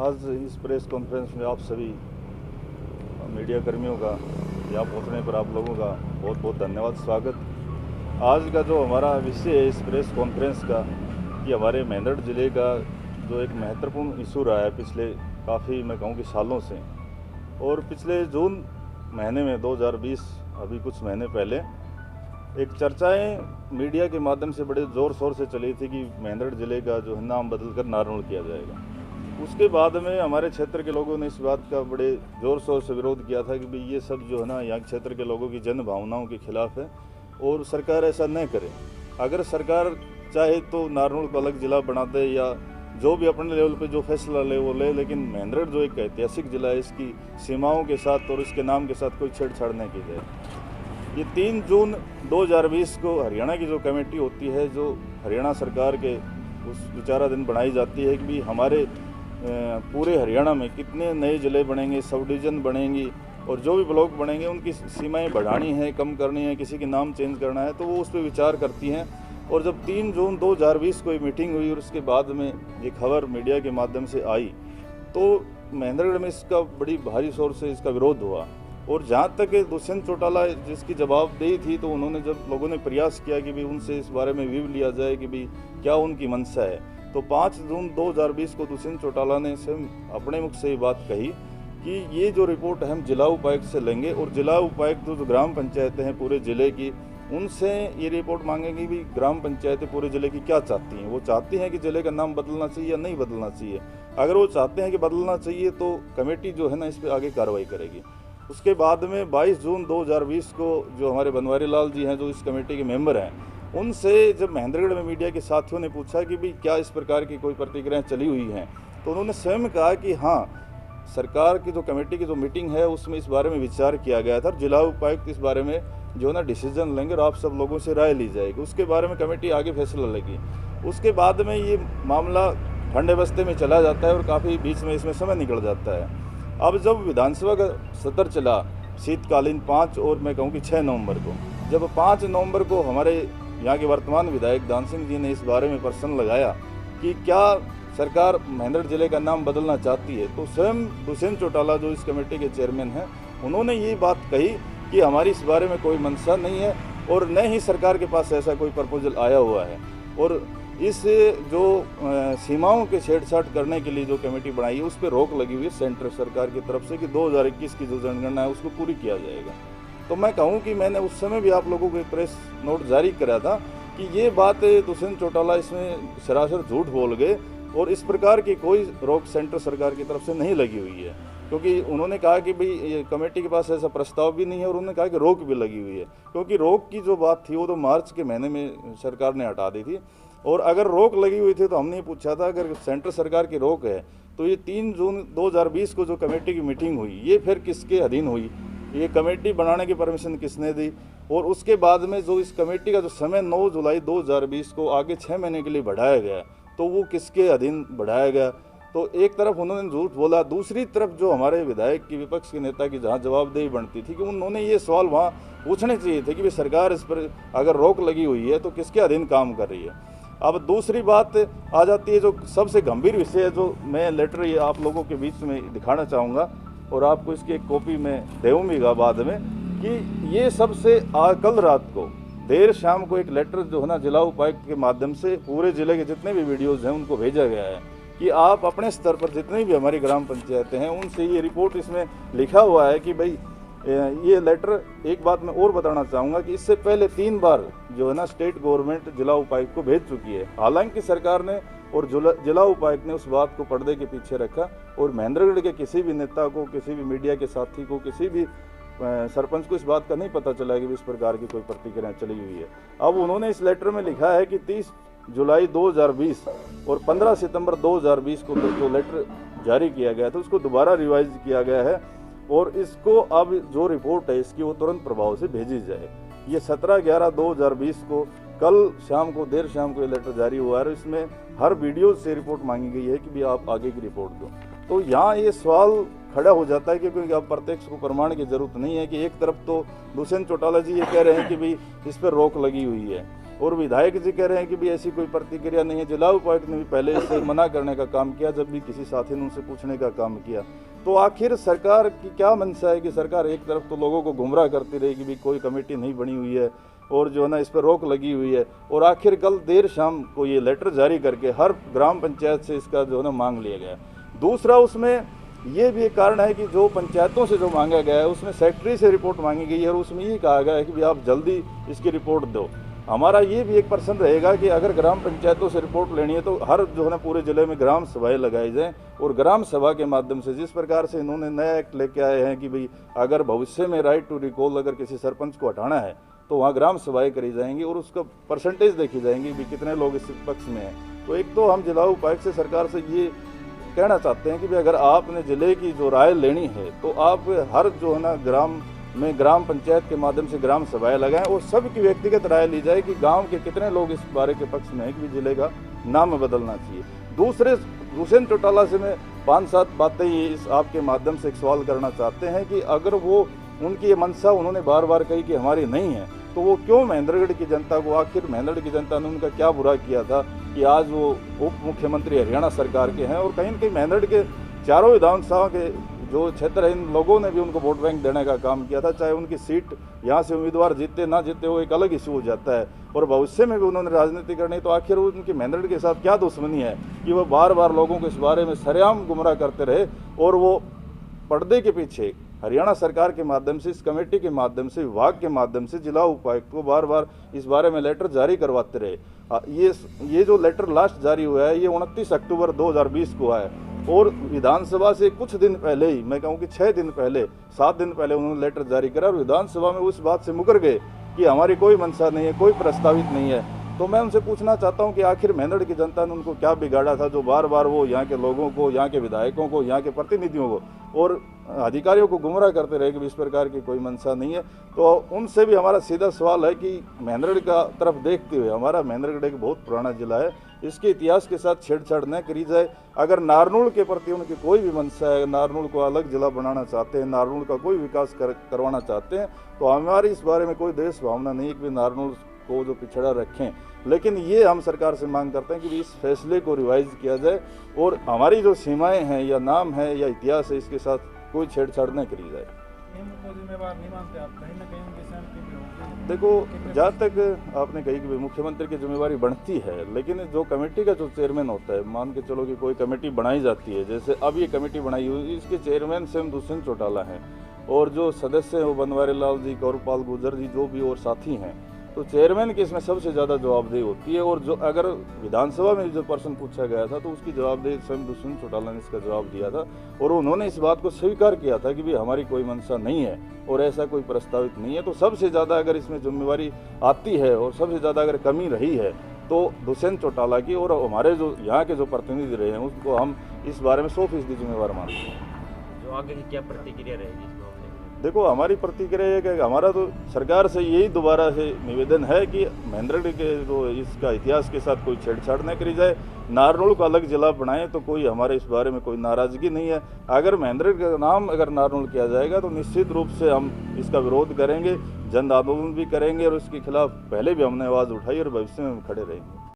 आज इस press conference में आप सभी मीडिया कर्मियों का यहाँ पहुँचने पर आप लोगों का बहुत बहुत धन्यवाद, स्वागत। आज का जो हमारा विषय है इस प्रेस कॉन्फ्रेंस का, कि हमारे मेंढर ज़िले का जो एक महत्वपूर्ण इशू रहा है पिछले काफ़ी मैं कहूँ कि सालों से, और पिछले जून महीने में 2020 अभी कुछ महीने पहले एक चर्चाएं मीडिया के माध्यम से बड़े ज़ोर शोर से चली थी कि मेंढर ज़िले का जो है नाम बदलकर नारनौल किया जाएगा। उसके बाद में हमारे क्षेत्र के लोगों ने इस बात का बड़े ज़ोर शोर से विरोध किया था कि भाई ये सब जो है ना यहाँ क्षेत्र के लोगों की जन भावनाओं के खिलाफ है और सरकार ऐसा न करे। अगर सरकार चाहे तो नारनौल को अलग ज़िला बना दे या जो भी अपने लेवल पे जो फैसला ले वो ले, लेकिन मेंढर जो एक ऐतिहासिक ज़िला है इसकी सीमाओं के साथ और इसके नाम के साथ कोई छेड़छाड़ नहीं की जाए। ये 3 जून 2020 को हरियाणा की जो कमेटी होती है, जो हरियाणा सरकार के उस विचाराधीन बनाई जाती है कि भी हमारे पूरे हरियाणा में कितने नए ज़िले बनेंगे, सब डिवीज़न बनेंगी और जो भी ब्लॉक बनेंगे उनकी सीमाएं बढ़ानी है, कम करनी है, किसी के नाम चेंज करना है, तो वो उस पर विचार करती हैं। और जब 3 जून 2020 को ये मीटिंग हुई और उसके बाद में ये खबर मीडिया के माध्यम से आई तो महेंद्रगढ़ में इसका बड़ी भारी शोर से इसका विरोध हुआ। और जहाँ तक दुष्यंत चौटाला जिसकी जवाबदेही थी, तो उन्होंने जब लोगों ने प्रयास किया कि भाई उनसे इस बारे में व्यू लिया जाए कि भाई क्या उनकी मंशा है, तो 5 जून 2020 को दुष्यंत चौटाला ने स्वयं अपने मुख से ये बात कही कि ये जो रिपोर्ट हम जिला उपायुक्त से लेंगे और जिला उपायुक्त जो ग्राम पंचायतें हैं पूरे ज़िले की, उनसे ये रिपोर्ट मांगेंगे भी ग्राम पंचायतें पूरे ज़िले की क्या चाहती हैं। वो चाहती हैं कि ज़िले का नाम बदलना चाहिए या नहीं बदलना चाहिए। अगर वो चाहते हैं कि बदलना चाहिए तो कमेटी जो है ना इस पर आगे कार्रवाई करेगी। उसके बाद में 22 जून 2020 को जो हमारे बनवारी लाल जी हैं, जो इस कमेटी के मेंबर हैं, उनसे जब महेंद्रगढ़ में मीडिया के साथियों ने पूछा कि भाई क्या इस प्रकार की कोई प्रतिक्रियाएं चली हुई हैं, तो उन्होंने स्वयं कहा कि हाँ, सरकार की जो कमेटी की जो मीटिंग है उसमें इस बारे में विचार किया गया था। जिला उपायुक्त इस बारे में जो है ना डिसीजन लेंगे और आप सब लोगों से राय ली जाएगी, उसके बारे में कमेटी आगे फैसला लेगी। उसके बाद में ये मामला ठंडे बस्ते में चला जाता है और काफ़ी बीच में इसमें समय निकल जाता है। अब जब विधानसभा का सत्र चला शीतकालीन 5 और मैं कहूँ कि 6 नवंबर को, जब 5 नवंबर को हमारे यहाँ के वर्तमान विधायक दान सिंह जी ने इस बारे में प्रश्न लगाया कि क्या सरकार महेंद्रगढ़ जिले का नाम बदलना चाहती है, तो स्वयं दुष्यंत चौटाला जो इस कमेटी के चेयरमैन हैं, उन्होंने ये बात कही कि हमारी इस बारे में कोई मंशा नहीं है और न ही सरकार के पास ऐसा कोई प्रपोजल आया हुआ है। और इस जो सीमाओं के छेड़छाड़ करने के लिए जो कमेटी बनाई है उस पर रोक लगी हुई है सेंट्रल सरकार की तरफ से कि 2021 की जो जनगणना है उसको पूरी किया जाएगा। तो मैं कहूँ कि मैंने उस समय भी आप लोगों को एक प्रेस नोट जारी करा था कि ये बात दुष्यंत चौटाला इसमें सरासर झूठ बोल गए और इस प्रकार की कोई रोक सेंट्रल सरकार की तरफ से नहीं लगी हुई है, क्योंकि उन्होंने कहा कि भाई ये कमेटी के पास ऐसा प्रस्ताव भी नहीं है और उन्होंने कहा कि रोक भी लगी हुई है, क्योंकि रोक की जो बात थी वो तो मार्च के महीने में सरकार ने हटा दी थी। और अगर रोक लगी हुई थी तो हमने पूछा था अगर सेंट्रल सरकार की रोक है तो ये 3 जून 2020 को जो कमेटी की मीटिंग हुई ये फिर किसके अधीन हुई, ये कमेटी बनाने की परमिशन किसने दी, और उसके बाद में जो इस कमेटी का जो समय 9 जुलाई 2020 को आगे 6 महीने के लिए बढ़ाया गया तो वो किसके अधीन बढ़ाया गया। तो एक तरफ उन्होंने झूठ बोला, दूसरी तरफ जो हमारे विधायक की विपक्ष के नेता की जहाँ जवाबदेही बनती थी कि उन्होंने ये सवाल वहाँ पूछने चाहिए थे कि भाई सरकार इस पर अगर रोक लगी हुई है तो किसके अधीन काम कर रही है। अब दूसरी बात आ जाती है जो सबसे गंभीर विषय है, जो मैं लेटर ये आप लोगों के बीच में दिखाना चाहूँगा और आपको इसकी एक कॉपी में दूँगा बाद में, कि ये सबसे कल रात को देर शाम को एक लेटर जो है ना जिला उपायुक्त के माध्यम से पूरे ज़िले के जितने भी वीडियोज़ हैं उनको भेजा गया है कि आप अपने स्तर पर जितनी भी हमारी ग्राम पंचायतें हैं उनसे ये रिपोर्ट इसमें लिखा हुआ है कि भाई ये लेटर। एक बात मैं और बताना चाहूँगा कि इससे पहले 3 बार जो है ना स्टेट गवर्नमेंट जिला उपायुक्त को भेज चुकी है, हालांकि सरकार ने और जिला उपायुक्त ने उस बात को पर्दे के पीछे रखा और महेंद्रगढ़ के किसी भी नेता को, किसी भी मीडिया के साथी को, किसी भी सरपंच को इस बात का नहीं पता चला कि इस प्रकार की कोई प्रतिक्रिया चली हुई है। अब उन्होंने इस लेटर में लिखा है कि 30 जुलाई 2020 और 15 सितंबर 2020 को जो लेटर जारी किया गया था उसको दोबारा रिवाइज किया गया है और इसको अब जो रिपोर्ट है इसकी वो तुरंत प्रभाव से भेजी जाए। ये 17/11/2020 को कल शाम को देर शाम को ये लेटर जारी हुआ है। इसमें हर वीडियो से रिपोर्ट मांगी गई है कि भी आप आगे की रिपोर्ट दो। तो यहाँ ये सवाल खड़ा हो जाता है कि क्योंकि अब प्रत्यक्ष को प्रमाण की जरूरत नहीं है कि एक तरफ तो दुष्यंत चौटाला जी ये कह रहे हैं कि भाई इस पर रोक लगी हुई है और विधायक जी कह रहे हैं कि भी ऐसी कोई प्रतिक्रिया नहीं है। जिला उपायुक्त ने भी पहले इसे मना करने का काम किया, जब भी किसी साथी ने उनसे पूछने का काम किया। तो आखिर सरकार की क्या मंशा है कि सरकार एक तरफ तो लोगों को गुमराह करती रहेगी, भी कोई कमेटी नहीं बनी हुई है और जो है ना इस पर रोक लगी हुई है, और आखिर कल देर शाम को ये लेटर जारी करके हर ग्राम पंचायत से इसका जो है ना मांग लिया गया। दूसरा उसमें ये भी एक कारण है कि जो पंचायतों से जो मांगा गया है उसमें सेक्रेटरी से रिपोर्ट मांगी गई है और उसमें ये कहा गया है कि भी आप जल्दी इसकी रिपोर्ट दो। हमारा ये भी एक प्रश्न रहेगा कि अगर ग्राम पंचायतों से रिपोर्ट लेनी है तो हर जो है ना पूरे जिले में ग्राम सभाएं लगाई जाएं, और ग्राम सभा के माध्यम से जिस प्रकार से इन्होंने नया एक्ट लेके आए हैं कि भाई अगर भविष्य में राइट टू रिकॉल अगर किसी सरपंच को हटाना है तो वहाँ ग्राम सभाएं करी जाएंगी और उसका परसेंटेज देखी जाएंगी भी कितने लोग इस पक्ष में हैं। तो एक तो हम जिला उपायुक्त से सरकार से ये कहना चाहते हैं कि भाई अगर आपने जिले की जो राय लेनी है तो आप हर जो है ना ग्राम में ग्राम पंचायत के माध्यम से ग्राम सभाएं लगाएं और सबकी व्यक्तिगत राय ली जाए कि गांव के कितने लोग इस बारे के पक्ष में है कि जिले का नाम बदलना चाहिए। दूसरे दुष्यंत चौटाला से मैं 5-7 बातें ये इस आपके माध्यम से एक सवाल करना चाहते हैं कि अगर वो उनकी ये मंशा उन्होंने बार बार कही कि हमारी नहीं है, तो वो क्यों महेंद्रगढ़ की जनता को, आखिर महेंद्रगढ़ की जनता ने उनका क्या बुरा किया था कि आज वो उप मुख्यमंत्री हरियाणा सरकार के हैं, और कहीं न कहीं महेंद्रगढ़ के चारों विधानसभा के जो क्षेत्र है इन लोगों ने भी उनको वोट बैंक देने का काम किया था। चाहे उनकी सीट यहाँ से उम्मीदवार जीते ना जीते वो एक अलग इशू हो जाता है, और भविष्य में भी उन्होंने राजनीति करनी, तो आखिर उनकी महेंद्रगढ़ के साथ क्या दुश्मनी है कि वो बार बार लोगों को इस बारे में सरेआम गुमराह करते रहे और वो पर्दे के पीछे हरियाणा सरकार के माध्यम से, इस कमेटी के माध्यम से, विभाग के माध्यम से जिला उपायुक्त को बार बार इस बारे में लेटर जारी करवाते रहे। ये जो लेटर लास्ट जारी हुआ है ये 29 अक्टूबर 2020 को है, और विधानसभा से कुछ दिन पहले ही, मैं कहूँ कि 6 दिन पहले, 7 दिन पहले उन्होंने लेटर जारी करा और विधानसभा में उस बात से मुकर गए कि हमारी कोई मंशा नहीं है, कोई प्रस्तावित नहीं है। तो मैं उनसे पूछना चाहता हूं कि आखिर महेंद्रगढ़ की जनता ने उनको क्या बिगाड़ा था जो बार बार वो यहाँ के लोगों को, यहाँ के विधायकों को, यहाँ के प्रतिनिधियों को और अधिकारियों को गुमराह करते रहे कि इस प्रकार की कोई मंशा नहीं है। तो उनसे भी हमारा सीधा सवाल है कि महेंद्रगढ़ का तरफ देखते हुए, हमारा महेंद्रगढ़ एक बहुत पुराना जिला है, इसके इतिहास के साथ छेड़छाड़ न करी जाए। अगर नारनूल के प्रति उनकी कोई भी मंशा है, नारनूल को अलग जिला बनाना चाहते हैं, नारनूल का कोई विकास करवाना चाहते हैं, तो हमारी इस बारे में कोई देश भावना नहीं कि नारनूल को जो पिछड़ा रखें। लेकिन ये हम सरकार से मांग करते हैं कि इस फैसले को रिवाइज किया जाए और हमारी जो सीमाएं हैं या नाम है या इतिहास है इसके साथ कोई छेड़छाड़ न करी जाए। जिम्मेवार नहीं मानते आप, कहीं ना कहीं उनके साथ? देखो, जहाँ तक आपने कही कि मुख्यमंत्री की जिम्मेवारी बढ़ती है, लेकिन जो कमेटी का जो चेयरमैन होता है, मान के चलो कि कोई कमेटी बनाई जाती है, जैसे अब ये कमेटी बनाई हुई, इसके चेयरमैन स्वयं दुष्यंत चौटाला हैं और जो सदस्य हैं वो बनवारी लाल जी, गौरपाल गुर्जर जी, जो भी और साथी हैं, तो चेयरमैन की इसमें सबसे ज़्यादा जवाबदेही होती है। और जो अगर विधानसभा में जो प्रश्न पूछा गया था तो उसकी जवाबदेही स्वयं दुष्यंत चौटाला ने इसका जवाब दिया था और उन्होंने इस बात को स्वीकार किया था कि भी हमारी कोई मंशा नहीं है और ऐसा कोई प्रस्तावित नहीं है। तो सबसे ज़्यादा अगर इसमें जिम्मेवारी आती है और सबसे ज़्यादा अगर कमी रही है तो दुष्यंत चौटाला की, और हमारे जो यहाँ के जो प्रतिनिधि रहे हैं उसको हम इस बारे में 100% जिम्मेवार मानते हैं। जो आगे की क्या प्रतिक्रिया रहेगी? देखो, हमारी प्रतिक्रिया है कि हमारा तो सरकार से यही दोबारा से निवेदन है कि महेंद्रगढ़ के जो इसका इतिहास के साथ कोई छेड़छाड़ न करी जाए, नारनूल को अलग जिला बनाएं तो कोई हमारे इस बारे में कोई नाराज़गी नहीं है। अगर महेंद्रगढ़ का नाम अगर नारनूल किया जाएगा तो निश्चित रूप से हम इसका विरोध करेंगे, जन आंदोलन भी करेंगे और उसके खिलाफ पहले भी हमने आवाज़ उठाई और भविष्य में हम खड़े रहेंगे।